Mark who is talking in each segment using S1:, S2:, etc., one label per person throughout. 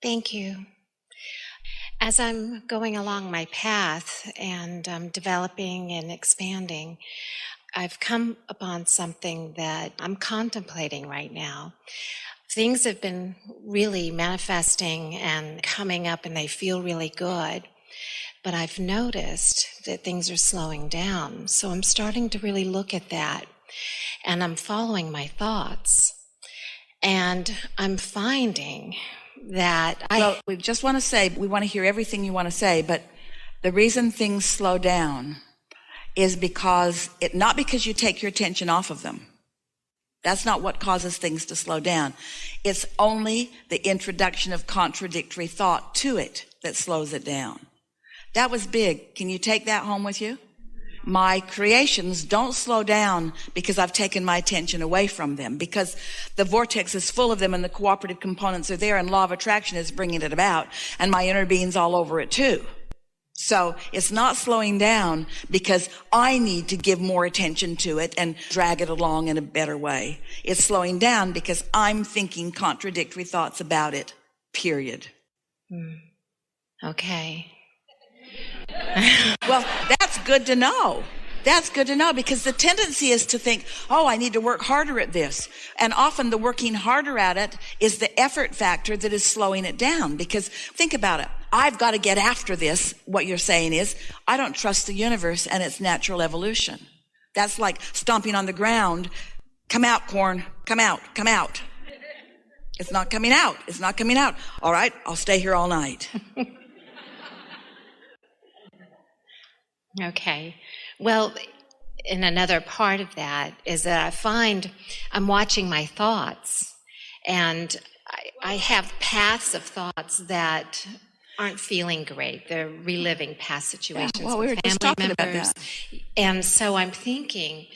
S1: Thank you. As I'm going along my path and developing and expanding, I've come upon something that I'm contemplating right now. Things have been really manifesting and coming up, and they feel really good. But I've noticed that things are slowing down. So I'm starting to really look at that. And I'm following my thoughts. And I'm finding that
S2: Well, we just want to say, we want to hear everything you want to say, but the reason things slow down is not because you take your attention off of them. That's not what causes things to slow down. It's only the introduction of contradictory thought to it that slows it down. That was big. Can you take that home with you? My creations don't slow down because I've taken my attention away from them, because the vortex is full of them and the cooperative components are there, and law of attraction is bringing it about, and my inner being's all over it too. So it's not slowing down because I need to give more attention to it and drag it along in a better way. It's slowing down because I'm thinking contradictory thoughts about it, period.
S1: Okay.
S2: Well, that's good to know. That's good to know, because the tendency is to think, oh, I need to work harder at this. And often the working harder at it is the effort factor that is slowing it down. Because think about it. I've got to get after this. What you're saying is, I don't trust the universe and its natural evolution. That's like stomping on the ground. Come out, corn. Come out. Come out. It's not coming out. It's not coming out. All right, I'll stay here all night.
S1: Okay. Well, and another part of that is that I find I'm watching my thoughts, and I have paths of thoughts that aren't feeling great. They're reliving past situations
S2: we were
S1: with
S2: just
S1: family
S2: talking about
S1: members.
S2: that.
S1: And so I'm thinking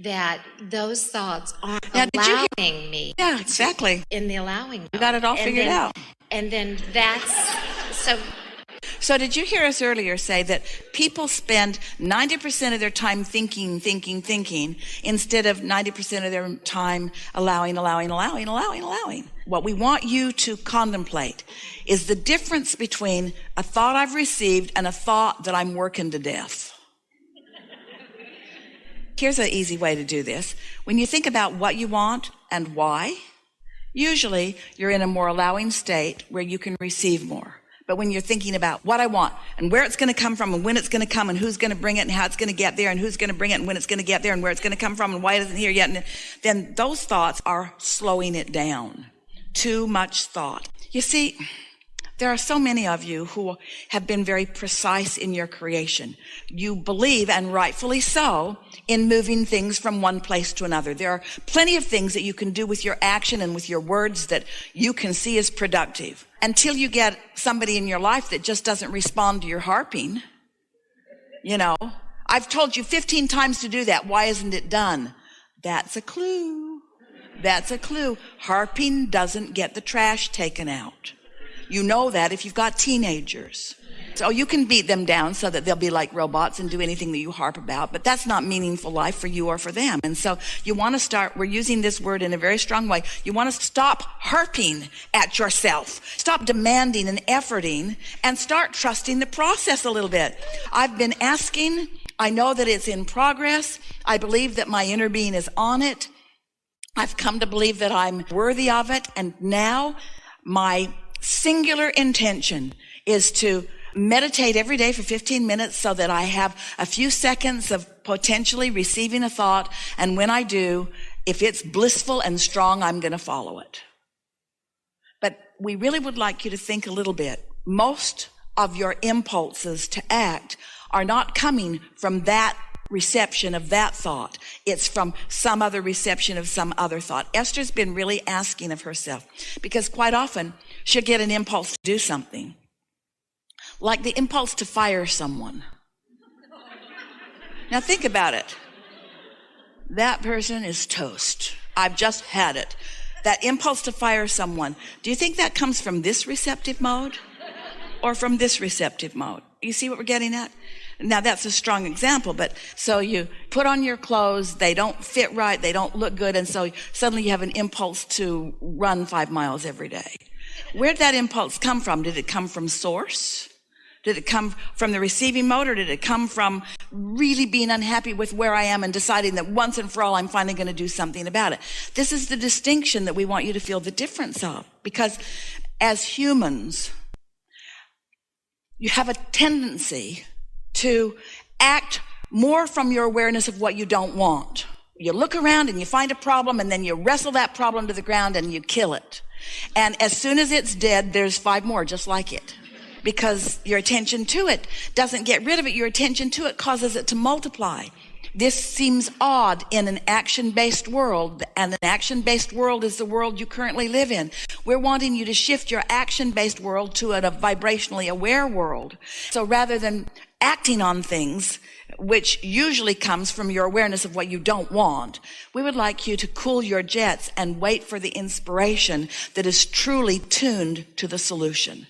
S1: that those thoughts aren't
S2: Now,
S1: allowing me.
S2: Yeah, exactly.
S1: In the allowing mode.
S2: You got it all figured out.
S1: And then that's so.
S2: So did you hear us earlier say that people spend 90% of their time thinking, instead of 90% of their time allowing? What we want you to contemplate is the difference between a thought I've received and a thought that I'm working to death. Here's an easy way to do this. When you think about what you want and why, usually you're in a more allowing state where you can receive more. But when you're thinking about what I want and where it's going to come from and when it's going to come and who's going to bring it and how it's going to get there and who's going to bring it and when it's going to get there and where it's going to come from and why it isn't here yet, and then those thoughts are slowing it down. Too much thought. You see, there are so many of you who have been very precise in your creation. You believe, and rightfully so, in moving things from one place to another. There are plenty of things that you can do with your action and with your words that you can see as productive. Until you get somebody in your life that just doesn't respond to your harping. You know, I've told you 15 times to do that. Why isn't it done? That's a clue. That's a clue. Harping doesn't get the trash taken out. You know that if you've got teenagers. So you can beat them down so that they'll be like robots and do anything that you harp about, but that's not meaningful life for you or for them. And so you want to start, we're using this word in a very strong way. You want to stop harping at yourself. Stop demanding and efforting and start trusting the process a little bit. I've been asking. I know that it's in progress. I believe that my inner being is on it. I've come to believe that I'm worthy of it. And now my singular intention is to meditate every day for 15 minutes so that I have a few seconds of potentially receiving a thought. And when I do, if it's blissful and strong, I'm going to follow it. But we really would like you to think a little bit. Most of your impulses to act are not coming from that reception of that thought. It's from some other reception of some other thought. Esther's been really asking of herself, because quite often she'll get an impulse to do something. Like the impulse to fire someone. Now think about it. That person is toast. I've just had it. That impulse to fire someone. Do you think that comes from this receptive mode or from this receptive mode? You see what we're getting at? Now that's a strong example, but so you put on your clothes, they don't fit right, they don't look good, and so suddenly you have an impulse to run 5 miles every day. Where'd that impulse come from? Did it come from source? Did it come from the receiving mode, or did it come from really being unhappy with where I am and deciding that once and for all I'm finally going to do something about it? This is the distinction that we want you to feel the difference of, because as humans, you have a tendency to act more from your awareness of what you don't want. You look around and you find a problem, and then you wrestle that problem to the ground and you kill it. And as soon as it's dead, there's 5 more just like it. Because your attention to it doesn't get rid of it. Your attention to it causes it to multiply. This seems odd in an action-based world, and an action-based world is the world you currently live in. We're wanting you to shift your action-based world to a vibrationally aware world. So rather than acting on things, which usually comes from your awareness of what you don't want, we would like you to cool your jets and wait for the inspiration that is truly tuned to the solution.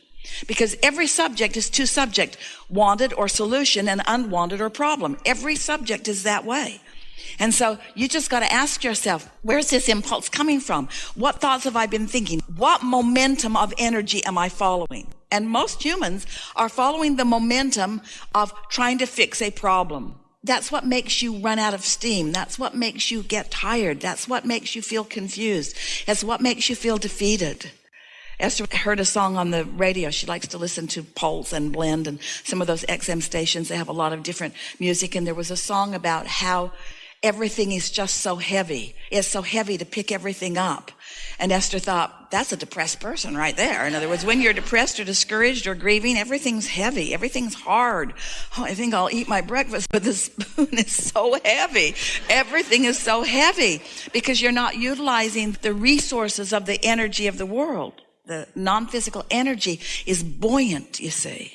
S2: Because every subject is 2 subjects, wanted or solution and unwanted or problem. Every subject is that way. And so you just got to ask yourself, where's this impulse coming from? What thoughts have I been thinking? What momentum of energy am I following? And most humans are following the momentum of trying to fix a problem. That's what makes you run out of steam. That's what makes you get tired. That's what makes you feel confused. That's what makes you feel defeated. Esther heard a song on the radio. She likes to listen to Pulse and Blend and some of those XM stations. They have a lot of different music. And there was a song about how everything is just so heavy. It's so heavy to pick everything up. And Esther thought, that's a depressed person right there. In other words, when you're depressed or discouraged or grieving, everything's heavy. Everything's hard. Oh, I think I'll eat my breakfast, but the spoon is so heavy. Everything is so heavy because you're not utilizing the resources of the energy of the world. The non-physical energy is buoyant, you see.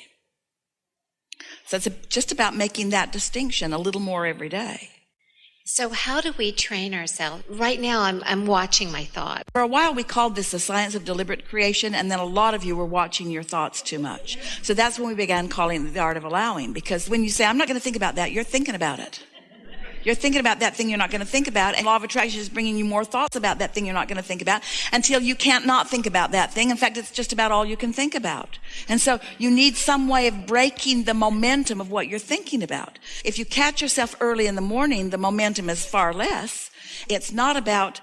S2: So it's just about making that distinction a little more every day.
S1: So how do we train ourselves? Right now, I'm watching my thought.
S2: For a while, we called this the science of deliberate creation, and then a lot of you were watching your thoughts too much. So that's when we began calling it the art of allowing, because when you say, I'm not going to think about that, you're thinking about it. You're thinking about that thing you're not going to think about, and law of attraction is bringing you more thoughts about that thing you're not going to think about until you can't not think about that thing. In fact, it's just about all you can think about. And so you need some way of breaking the momentum of what you're thinking about. If you catch yourself early in the morning, the momentum is far less. It's not about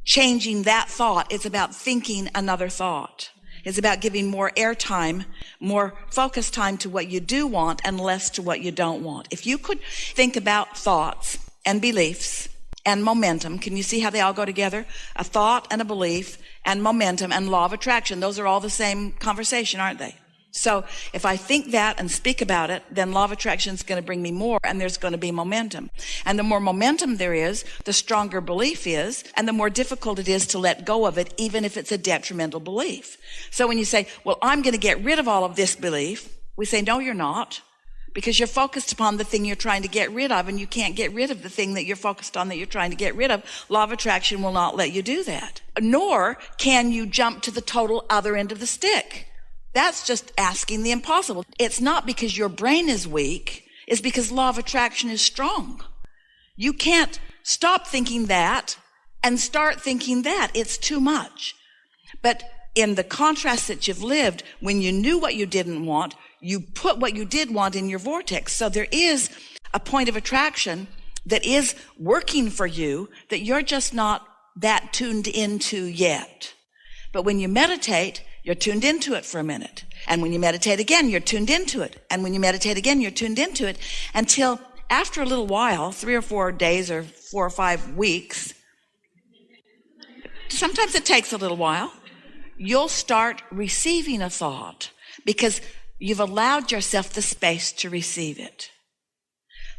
S2: changing that thought. It's about thinking another thought. It's about giving more airtime, more focus time to what you do want and less to what you don't want. If you could think about thoughts and beliefs and momentum, can you see how they all go together? A thought and a belief and momentum and law of attraction. Those are all the same conversation, aren't they? So if I think that and speak about it, then law of attraction is going to bring me more, and there's going to be momentum. And the more momentum there is, the stronger belief is, and the more difficult it is to let go of it, even if it's a detrimental belief. So when you say, well, I'm going to get rid of all of this belief, we say, no, you're not, because you're focused upon the thing you're trying to get rid of, and you can't get rid of the thing that you're focused on that you're trying to get rid of. Law of attraction will not let you do that. Nor can you jump to the total other end of the stick. That's just asking the impossible. It's not because your brain is weak. It's because law of attraction is strong. You can't stop thinking that and start thinking that. It's too much. But in the contrast that you've lived, when you knew what you didn't want, you put what you did want in your vortex. So there is a point of attraction that is working for you that you're just not that tuned into yet. But when you meditate, you're tuned into it for a minute. And when you meditate again, you're tuned into it. And when you meditate again, you're tuned into it until after a little while, 3 or 4 days or 4 or 5 weeks, sometimes it takes a little while, you'll start receiving a thought because you've allowed yourself the space to receive it.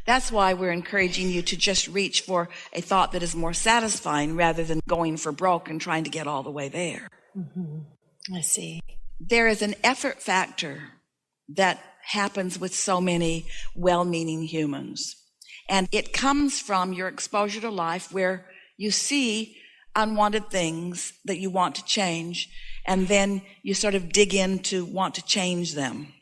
S2: That's why we're encouraging you to just reach for a thought that is more satisfying rather than going for broke and trying to get all the way there.
S1: Mm-hmm. I see.
S2: There is an effort factor that happens with so many well-meaning humans. And it comes from your exposure to life where you see unwanted things that you want to change, and then you sort of dig in to want to change them.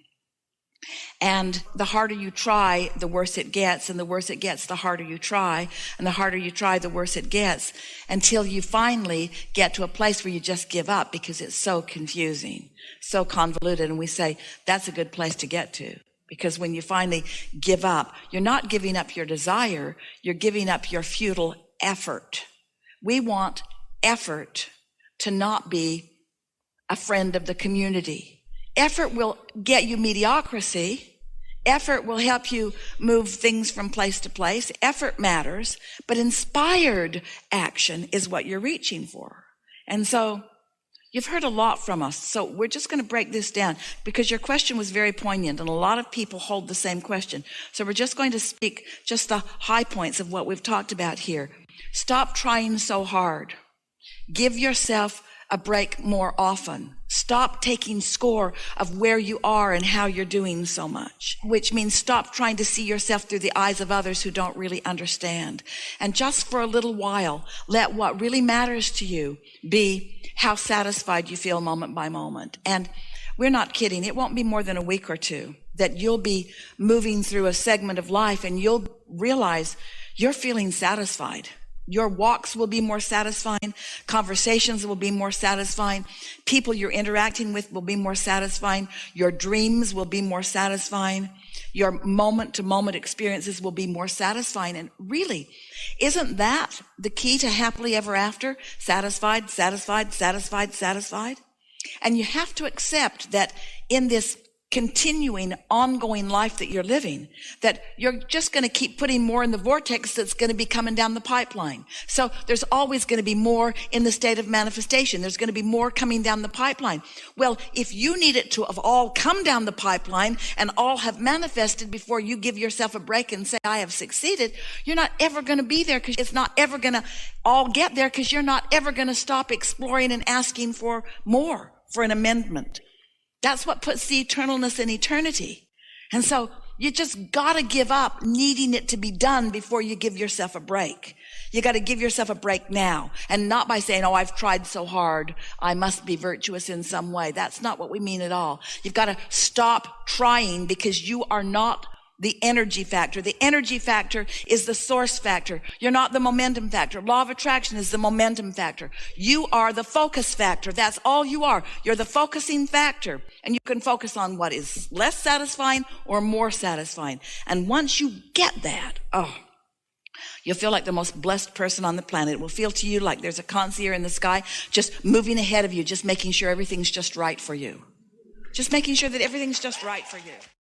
S2: And the harder you try, the worse it gets. And the worse it gets, the harder you try. And the harder you try, the worse it gets, until you finally get to a place where you just give up because it's so confusing, so convoluted. And we say, that's a good place to get to. Because when you finally give up, you're not giving up your desire, you're giving up your feudal effort. We want effort to not be a friend of the community. Effort will get you mediocrity. Effort will help you move things from place to place. Effort matters, but inspired action is what you're reaching for. And so you've heard a lot from us. So we're just going to break this down because your question was very poignant and a lot of people hold the same question. So we're just going to speak just the high points of what we've talked about here. Stop trying so hard. Give yourself a break more often. Stop taking score of where you are and how you're doing so much, which means stop trying to see yourself through the eyes of others who don't really understand. And just for a little while, let what really matters to you be how satisfied you feel moment by moment. And we're not kidding. It won't be more than a week or two that you'll be moving through a segment of life and you'll realize you're feeling satisfied. Your walks will be more satisfying. Conversations will be more satisfying. People you're interacting with will be more satisfying. Your dreams will be more satisfying. Your moment-to-moment experiences will be more satisfying. And really, isn't that the key to happily ever after? Satisfied, satisfied, satisfied, satisfied. And you have to accept that in this continuing, ongoing life that you're living, that you're just going to keep putting more in the vortex that's going to be coming down the pipeline. So there's always going to be more in the state of manifestation. There's going to be more coming down the pipeline. Well, if you need it to have all come down the pipeline and all have manifested before you give yourself a break and say, I have succeeded, you're not ever going to be there because it's not ever going to all get there because you're not ever going to stop exploring and asking for more, for an amendment. That's what puts the eternalness in eternity. And so you just got to give up needing it to be done before you give yourself a break. You got to give yourself a break now, and not by saying, oh, I've tried so hard, I must be virtuous in some way. That's not what we mean at all. You've got to stop trying because you are not the energy factor. The energy factor is the source factor. You're not the momentum factor. Law of attraction is the momentum factor. You are the focus factor. That's all you are. You're the focusing factor. And you can focus on what is less satisfying or more satisfying. And once you get that, you'll feel like the most blessed person on the planet. It will feel to you like there's a concierge in the sky just moving ahead of you, just making sure everything's just right for you. Just making sure that everything's just right for you.